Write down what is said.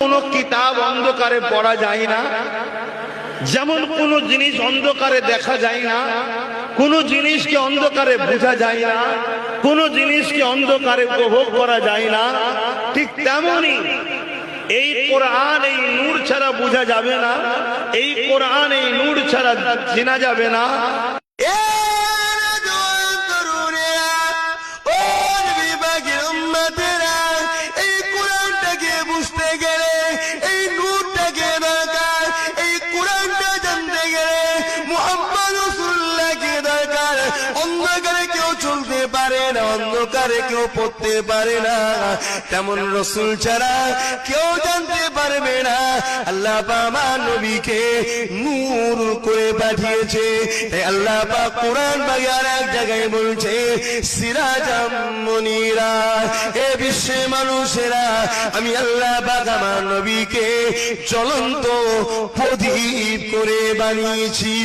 কোন কিতাব অন্ধকারে পড়া যায় না, যেমন কোন জিনিস অন্ধকারে দেখা যায় না, কোন জিনিসকে অন্ধকারে বোঝা যায় না, কোন জিনিসকে অন্ধকারে উপভোগ করা যায় না, ঠিক তেমনি এই কোরআন এই নূর ছাড়া বোঝা যাবে না, এই কোরআন এই নূর ছাড়া চেনা যাবে না। অন্ধকারে কেউ পড়তে পারে না, তেমন রসুল ছাড়া কেউ জানতে পারবে না। আল্লাহ আমার নবীকে নূর করে পাঠিয়েছে, তাই আল্লাহ পাক কোরআন বাগের এক জায়গায় বলছে সিরাজাম মুনীরা, এ বিশ্বের মানুষেরা আমি আল্লাহ পাক আমার নবীকে জ্বলন্ত প্রদীপ করে বানিয়েছি।